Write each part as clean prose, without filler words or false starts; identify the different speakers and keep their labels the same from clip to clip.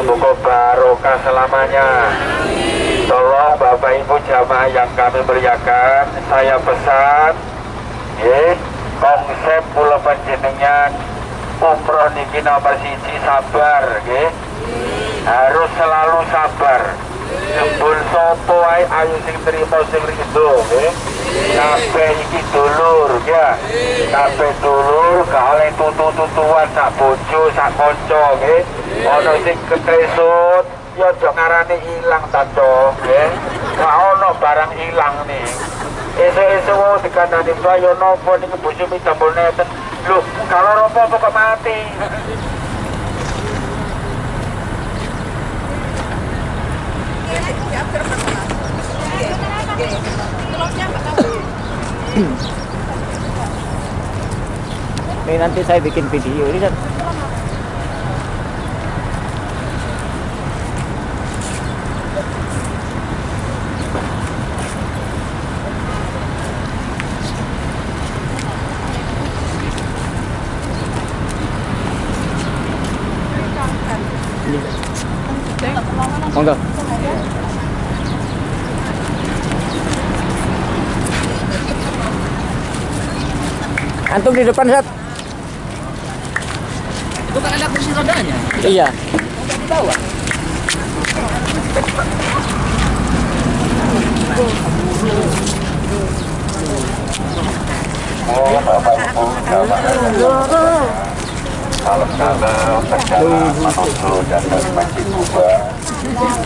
Speaker 1: Semoga barokah selamanya. Tolong Bapak Ibu jamaah yang kami muliakan, saya pesan konsep kula panjenengan umroh niki nomor 1 sabar, harus selalu sabar. Jembul sopo ae ayo sing trimo sing rido, kabeh iki dulur ya, kabeh dulur gak tutu-tutuan sak bojo sak kanca nggih. Ana sing ketresut ya aja ngarani ilang ta to, nggih. Gak ono barang ilang nih. Esuk-esuk wae dikandani bayo nopo niki bojo midambul neten. Lho, kalau apa kok mati.
Speaker 2: Ini nanti saya bikin video ini kan. Monggo. Antum di depan, Sat.
Speaker 3: Itu kan ada kursi rodanya.
Speaker 2: Iya.
Speaker 3: Di bawah.
Speaker 1: Oh, Bapak Ibu jamaah. Salam perjalanan menuju dan dari Masjid Kuba.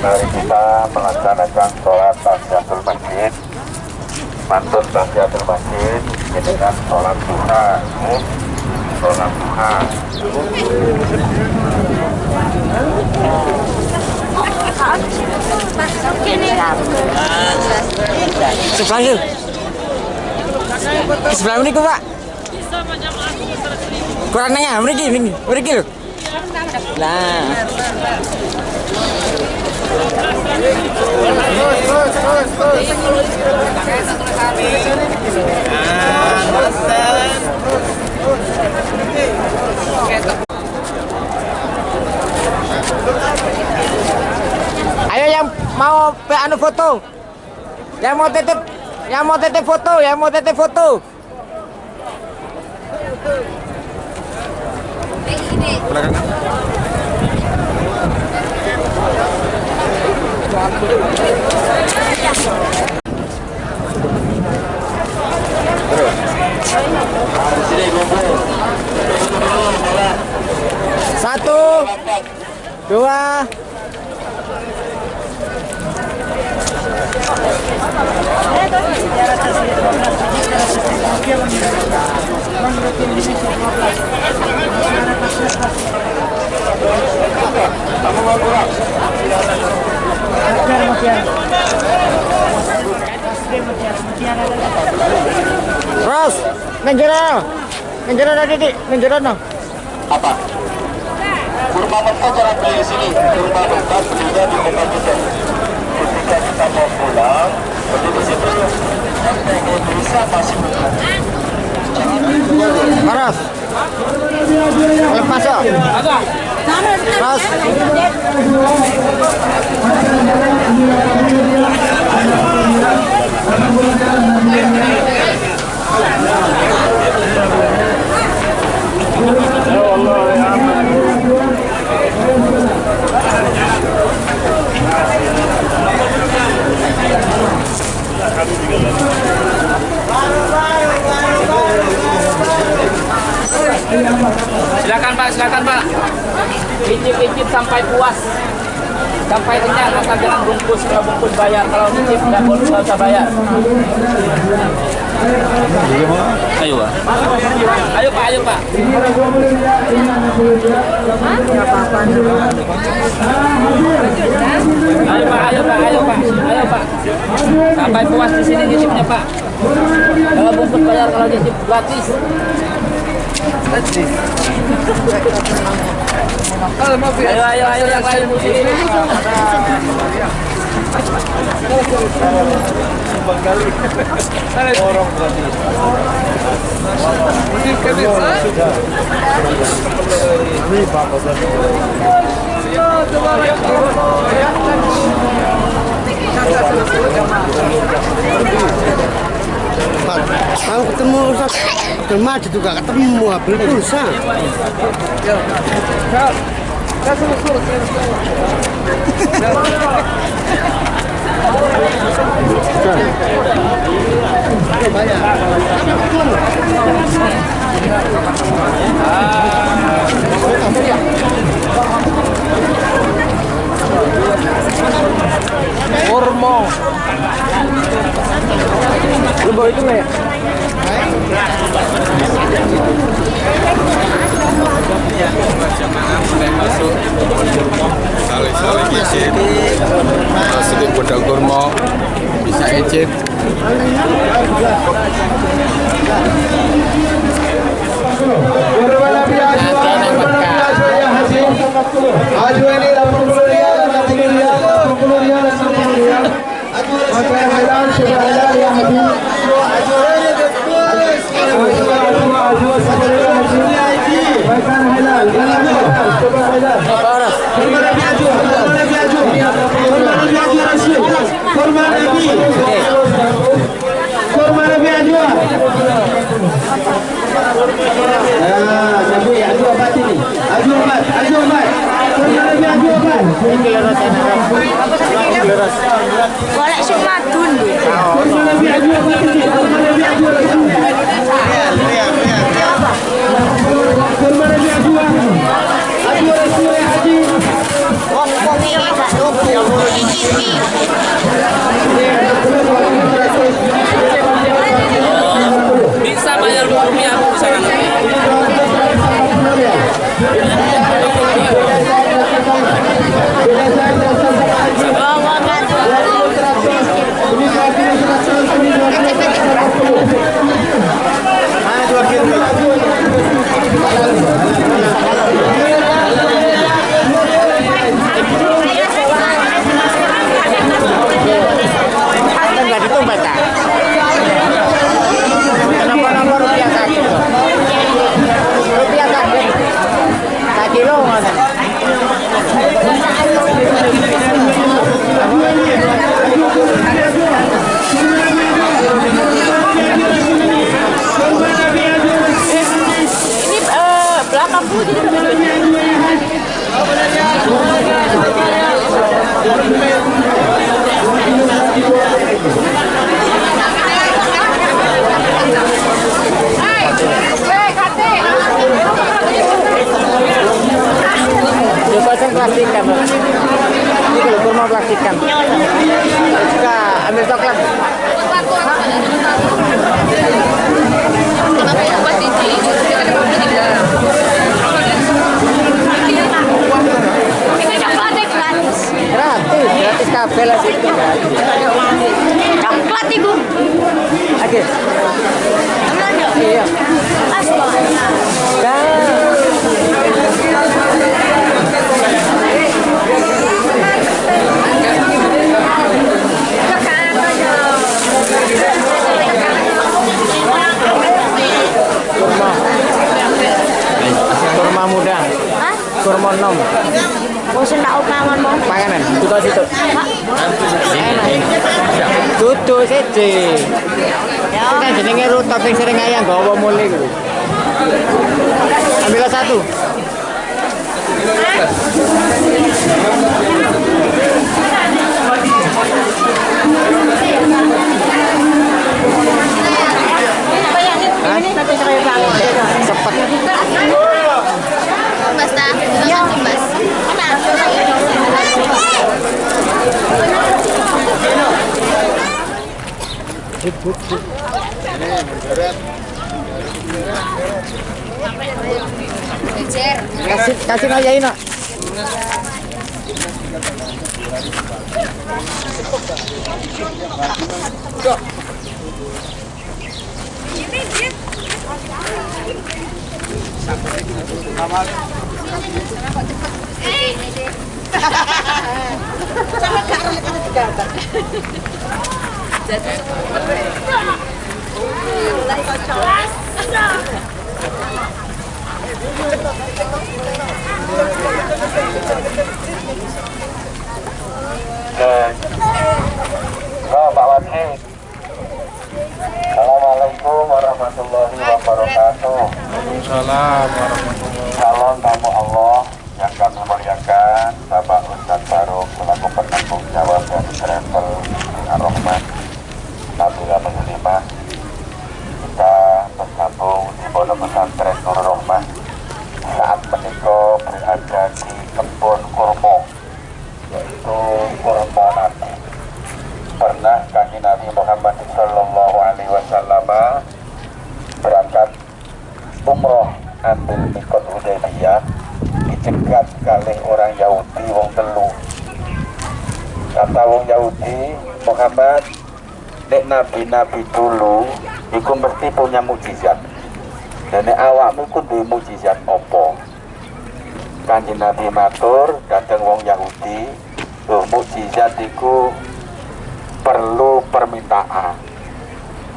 Speaker 1: Mari kita melaksanakan sholat tahiyatul masjid. Mantun tahiyatul masjid dengan sholat duha. Sholat duha.
Speaker 2: Sebelah itu. Sebelah ini kok, Pak. Kurang nanya, mriki lho. Nah. Ayo yang mau anu foto. Yang mau titip foto. Satu, dua. Ros, menjera Didik, menjera no.
Speaker 1: Apa? Kurma menta jangan beli di sini. Kurma menta sudah di kota kita. Ketika kita mau pulang, berdiri di situ. Bisa masih buka.
Speaker 2: Ros, lepas ya. Ros.
Speaker 3: Silakan Pak. Icip sampai puas. Sampai kenyang, asal jangan bungkus. Kalau bungkus bayar, kalau icip nggak usah bayar. Ayo Pak. Ayo Pak. Ayo Pak. Sampai puas di sini icipnya Pak. Kalau bungkus bayar, kalau icip gratis. Ayo yang lain musik ini.
Speaker 4: Kalau ketemu Ustaz Dermaji juga ketemu habis pulsa.
Speaker 2: Kurma. Lu bawa itu nggak ya?
Speaker 5: Saling isi sedikit bodang kurma bisa ejit.
Speaker 6: Golek sing madun.
Speaker 3: Bisa bayar rupiah di sana.
Speaker 2: Enggak ditumpah tak? Kenapa nomor rupiah kaki? Rupiah kaki. Tak kilo mana?
Speaker 6: Ini belakang putih.
Speaker 2: Coba saya plastikan. Ini kalau kurma plastikan. Suka ambil coklat.
Speaker 6: Ini coklatnya gratis.
Speaker 2: Gratis kabel lah situ.
Speaker 6: Coklat ibu.
Speaker 2: Oke. Iya. Kurma muda.
Speaker 6: Hah?
Speaker 2: Kurma nom.
Speaker 6: Mau sendak ukaman mau?
Speaker 2: Panganan. Tutu situ. Enak. Tutu siji. Kan jenenge rutop sing sering ayang gawa mulih kuwi. Ambil satu. Cepet.
Speaker 6: Mas ta? Iya. Mas.
Speaker 2: Kasih ngayain nak.
Speaker 6: Sama
Speaker 1: Pak Wati. Assalamualaikum warahmatullahi wabarakatuh.
Speaker 5: Waalaikumsalam warahmatullahi
Speaker 1: Calon tamu Allah yang kami muliakan, Bapak Ustadz Baruk selaku penanggung jawab dari travel Ar-Rahman Nabila Muslimah. Kita bersambung di Pondok Pesantren Nur Rahmah saat menikah berada di kebun kurma, yaitu kurma Nabi. Pernah kaki Nabi Muhammad Sallallahu Alaihi Wasallam berangkat umroh ambil mikot Hudaybiyah, dicegat kalih orang Yahudi wong telu. Kata wong Yahudi, Muhammad, nek nabi-nabi dulu iku mesti punya mukjizat. Dan nek awakmu ku duwe mukjizat apa? Kanjeng Nabi matur dhateng wong Yahudi, "Lho, mukjizat iku perlu permintaan."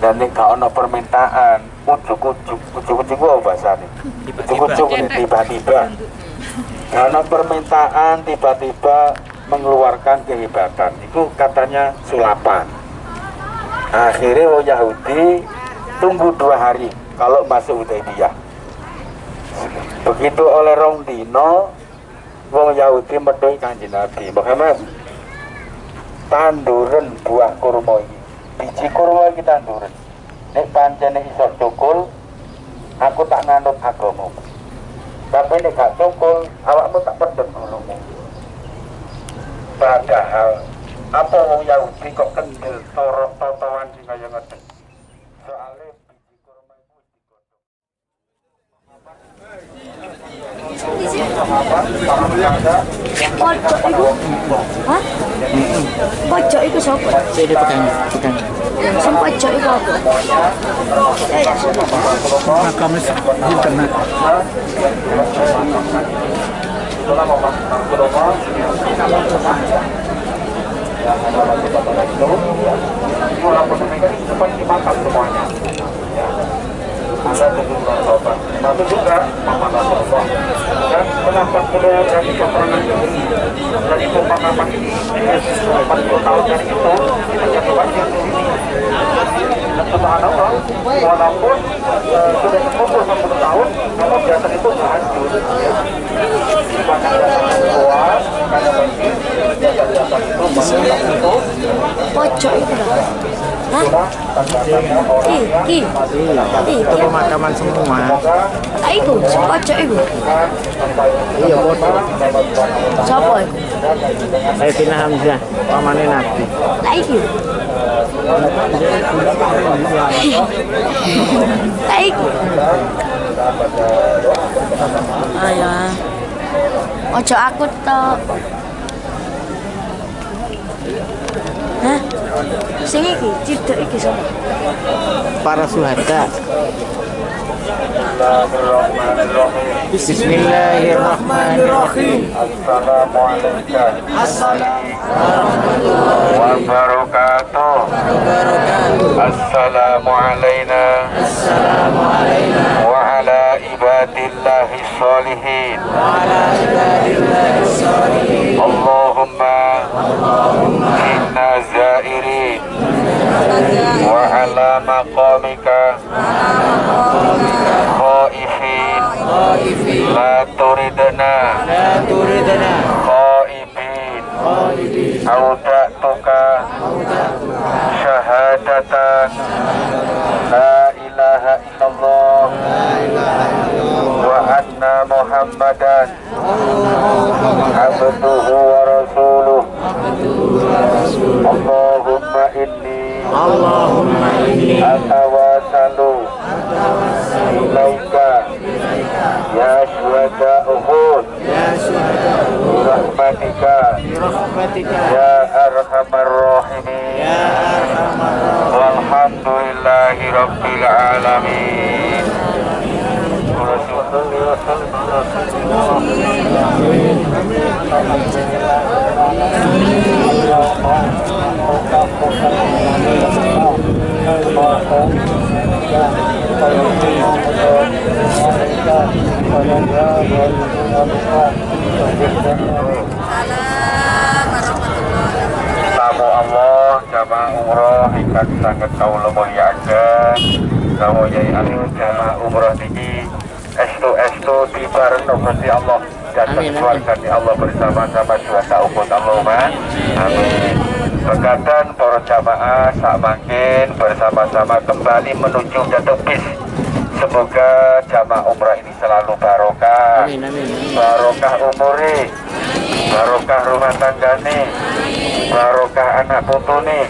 Speaker 1: Dan nek gak ono permintaan, ujuk-ujuk apa bahasane? Ujuk-ujuk tiba-tiba. Gak ono permintaan tiba-tiba mengeluarkan kehebatan. Itu katanya sulapan. Akhirnya wong Yahudi tunggu 2 hari kalau masuk Hudaybiyah. Begitu oleh rong dino, wong Yahudi medhoi Kanjeng Nabi Muhammad, tanduren buah kurma iki. Biji kurma iki tanduren. Nek pancene iso cukul, aku tak nganut agamamu. Tapi nek gak cukul, awakmu tak pedhot gulumu. Padahal apa wong Yahudi kok kendel totoan sing kaya ngoten. Soale biji kurma iku digodhog.
Speaker 6: Pojok iku. Hah? Pojok iku sapa?
Speaker 2: Saya pegang.
Speaker 6: Sing pojok iku apa?
Speaker 5: Makam internet.
Speaker 1: Anda tunggu berobat. Tapi juga Mama Rasulullah. Dan pendapat beliau dari keterangan ini, dari pemahaman ini, 40 tahun dari itu, kita jadi wajib di sini. Dan subhanallah, walaupun sudah berkumpul 40 tahun, namun biasa itu hancur. Bahkan ada luas, karena banjir, biasa-biasa itu banyak itu.
Speaker 6: Pojok iku lho. Hah? Iki.
Speaker 2: Itu pemakaman semua.
Speaker 6: Ah iku, sing pojok iku.
Speaker 2: Iya, foto.
Speaker 6: Sapa iku?
Speaker 2: Sayyidina Hamzah, pamane Nabi.
Speaker 6: Lah iki. Lah iki. Ayo. Ojo aku tok. Hah? Sing iki, cidok iki sapa?
Speaker 2: Para syuhada. Bismillahirrahmanirrahim.
Speaker 1: Assalamualaikum wabarakatuh. Assalamualaikum wa ala ibadillahis sholihin. Allahumma inna zairin wa ala maqamika khaifin la turidna khaifin audatuka syahadatan la ilaha illallah wa anna muhammadan abduhu wa rasuluh. Allahumma inni atawasalu ilaika ya syuhada Uhud rahmatika ya arhamar rahimin walhamdulillahi rabbil alamin. Rasulullah Tamu Allah jamaah umroh ingkang saged kawula mulyakaken kawulyai alih jamaah umroh niki estu dibareng Gusti Allah datang keluarga Allah bersama-sama suaka ukut Allahumma amin. Berkatan para jamaah sak mangkin bersama-sama kembali menuju jatuh bis. Semoga jamaah umrah ini selalu barokah, barokah umuri, barokah rumah tanggane, barokah anak putune,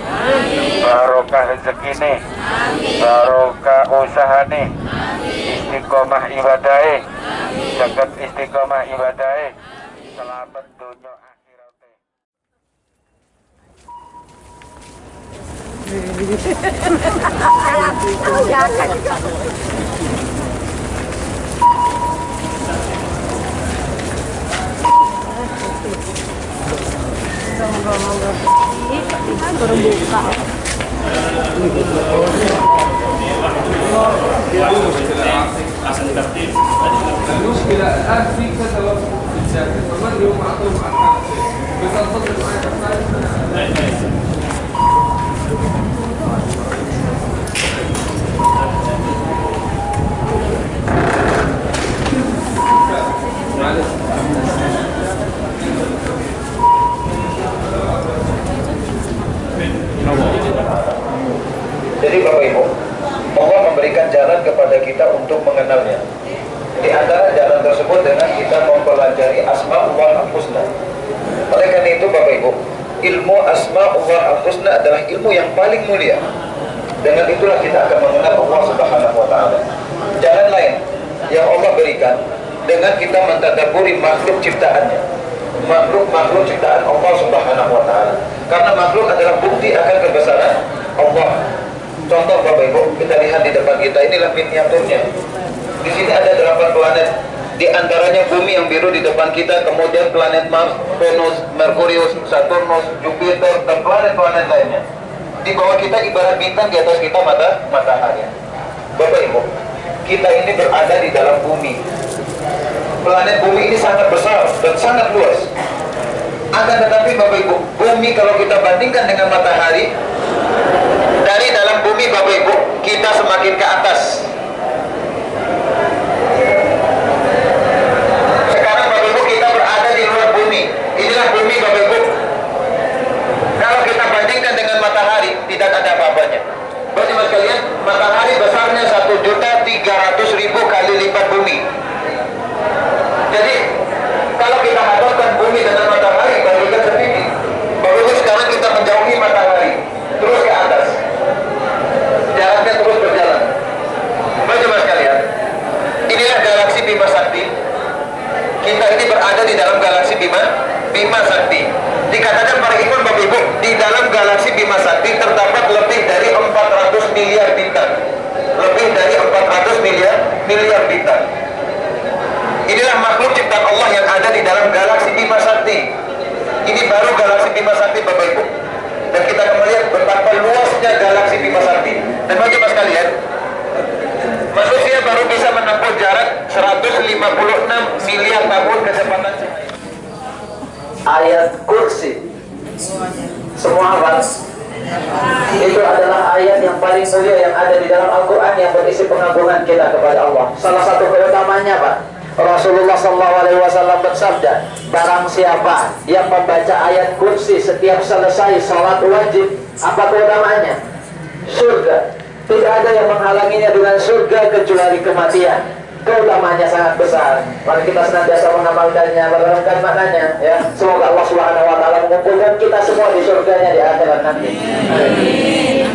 Speaker 1: barokah rezekine, barokah usahane, istiqomah ibadahe, jagat istiqomah ibadahe, selamat dunia akhirate.
Speaker 7: Jadi Bapak Ibu, Allah memberikan jalan kepada kita untuk mengenalnya. Di antara jalan tersebut dengan kita mempelajari Asma'ullah Al-Husna. Oleh karena itu Bapak Ibu, ilmu Asma'ullah Al-Husna adalah ilmu yang paling mulia. Dengan itulah kita akan mengenal Allah Subhanahu wa Ta'ala. Jalan lain yang Allah berikan dengan kita mentadabburi makhluk ciptaannya, makhluk ciptaan Allah Subhanahu wa Ta'ala. Karena makhluk adalah bukti akan kebesaran Allah. Contoh Bapak Ibu, kita lihat di depan kita, inilah miniaturnya. Di sini ada 8 planet, di antaranya bumi yang biru di depan kita, kemudian planet Mars, Venus, Merkurius, Saturnus, Jupiter, dan planet-planet lainnya. Di bawah kita ibarat bintang, di atas kita matahari. Bapak Ibu, kita ini berada di dalam bumi. Planet bumi ini sangat besar dan sangat luas. Akan tetapi Bapak Ibu, bumi kalau kita bandingkan dengan matahari, dari dalam bumi Bapak Ibu, kita semakin ke atas. Sekarang Bapak Ibu kita berada di luar bumi. Inilah bumi Bapak Ibu. Kalau kita bandingkan dengan matahari, tidak ada apa-apanya. Bapak Ibu sekalian, matahari besarnya 1.300.000 kali lipat bumi. Jadi, kalau kita hadapkan bumi dengan matahari, bandingkan sedikit. Bapak Ibu sekarang kita menjauhi matahari, terus ke atas. Jaraknya terus berjalan. Bapak sekalian, inilah galaksi Bima Sakti. Kita ini berada di dalam galaksi Bima Sakti. Dikatakan para ikhwan Bapak Ibu, di dalam galaksi Bima Sakti terdapat lebih dari 400 miliar bintang. Lebih dari 400 miliar bintang. Inilah makhluk ciptaan Allah yang ada di dalam galaksi Bima Sakti. Ini baru galaksi Bima Sakti Bapak Ibu. Dan kita akan melihat betapa luasnya galaksi Bima Sakti. Dan Bapak sekalian, manusia baru bisa menempuh jarak 156 miliar tahun kecepatan cahaya. Ayat kursi semua hafal. Itu adalah ayat yang paling mulia yang ada di dalam Al-Quran yang berisi pengagungan kita kepada Allah. Salah satu keutamanya Pak, Rasulullah SAW bersabda, barang siapa yang membaca ayat kursi setiap selesai salat wajib, apa keutamaannya? Surga. Tidak ada yang menghalanginya dengan surga kecuali kematian. Keutamanya sangat besar. Mari kita senantiasa mengamalkannya, merenungkan maknanya. Ya, semoga Allah Subhanahu Wa Taala mengumpulkan kita semua di surganya di akhirat nanti.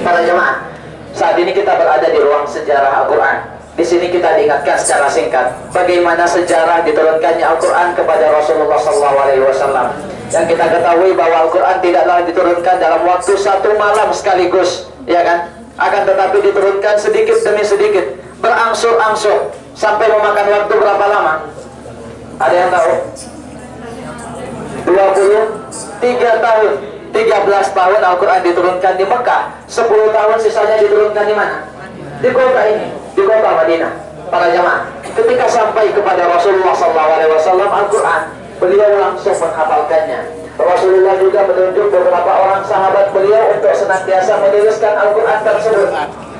Speaker 7: Para jemaah, saat ini kita berada di ruang sejarah Al-Quran. Di sini kita diingatkan secara singkat bagaimana sejarah diturunkannya Al-Quran kepada Rasulullah SAW. Yang kita ketahui bahwa Al-Quran tidaklah diturunkan dalam waktu satu malam sekaligus, ya kan? Akan tetapi diturunkan sedikit demi sedikit, berangsur-angsur, sampai memakan waktu berapa lama? Ada yang tahu? 20 3 tahun, 13 tahun Al-Quran diturunkan di Mekah, 10 tahun sisanya diturunkan di mana? Di kota ini, di kota Madinah. Para jamaah, ketika sampai kepada Rasulullah SAW Al-Quran, beliau langsung menghafalkannya. Rasulullah juga menunjuk beberapa orang sahabat beliau untuk senantiasa menuliskan Al-Quran tersebut.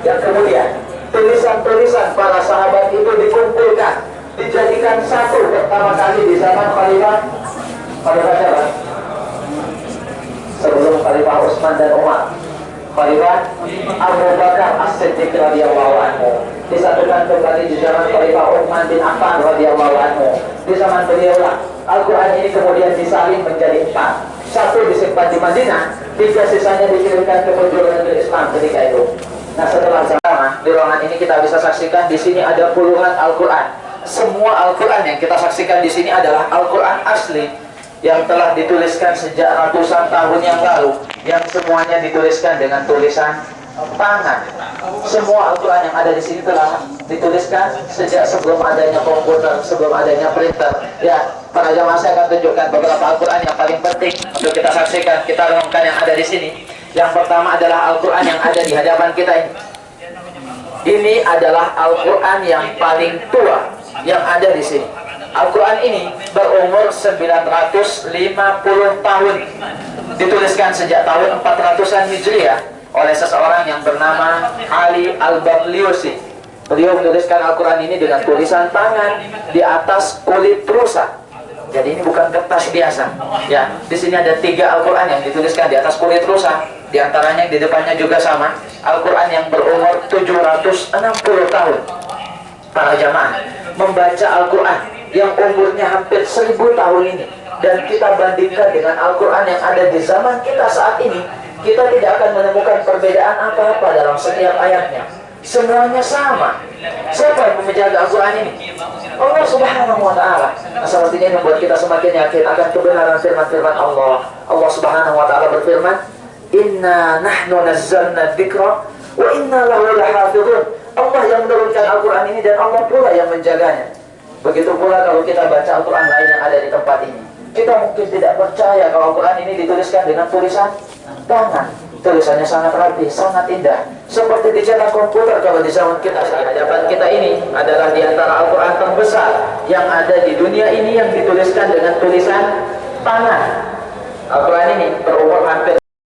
Speaker 7: Yang kemudian tulisan-tulisan para sahabat itu dikumpulkan, dijadikan satu pertama kali di zaman Khalifah siapa? Sebelum Khalifah Utsman dan Umar, Khalifah Abu Bakar As-Siddiq radhiyallahu anhu. Disatukan kembali di zaman Khalifah Utsman bin Affan radhiyallahu anhu. Di zaman beliau Al-Quran ini kemudian disalin menjadi 4. Satu disimpan di Madinah, 3 sisanya dikirimkan ke penjuru negeri Islam ketika itu. Nah, setelah zaman di ruangan ini kita bisa saksikan di sini ada puluhan Al-Quran. Semua Al-Quran yang kita saksikan di sini adalah Al-Quran asli yang telah dituliskan sejak ratusan tahun yang lalu, yang semuanya dituliskan dengan tulisan tangan. Semua Al-Quran yang ada di sini telah dituliskan sejak sebelum adanya komputer, sebelum adanya printer. Ya, para jamaah, saya akan tunjukkan beberapa Al-Quran yang paling penting untuk kita saksikan, kita renungkan yang ada di sini. Yang pertama adalah Al-Quran yang ada di hadapan kita ini. Ini adalah Al-Quran yang paling tua yang ada di sini. Al-Quran ini berumur 950 tahun. Dituliskan sejak tahun 400-an Hijriah oleh seseorang yang bernama Ali Al-Bagliusi. Beliau menuliskan Al-Quran ini dengan tulisan tangan di atas kulit rusa. Jadi ini bukan kertas biasa. Ya, di sini ada 3 Al-Quran yang dituliskan di atas kulit rusa. Di antaranya di depannya juga sama, Al-Quran yang berumur 760 tahun. Para jamaah, membaca Al-Quran yang umurnya hampir 1000 tahun ini, dan kita bandingkan dengan Al-Quran yang ada di zaman kita saat ini, kita tidak akan menemukan perbedaan apa-apa dalam setiap ayatnya. Semuanya sama. Siapa yang menjaga Al-Quran ini? Allah Subhanahu wa Ta'ala. Nah, sepertinya ini membuat kita semakin yakin akan kebenaran firman-firman Allah. Allah Subhanahu wa Ta'ala berfirman, "Inna nahnu nazzalna dzikra wa inna lahu lahafizun." Allah yang menurunkan Al-Quran ini dan Allah pula yang menjaganya. Begitu pula kalau kita baca Al-Quran lain yang ada di tempat ini, kita mungkin tidak percaya kalau Al-Quran ini dituliskan dengan tulisan tangan. Tulisannya sangat rapi, sangat indah, seperti dicetak komputer. Kalau di zaman kita, di hadapan kita ini adalah di antara Al-Quran terbesar yang ada di dunia ini yang dituliskan dengan tulisan tangan. Al-Quran ini berumur hampir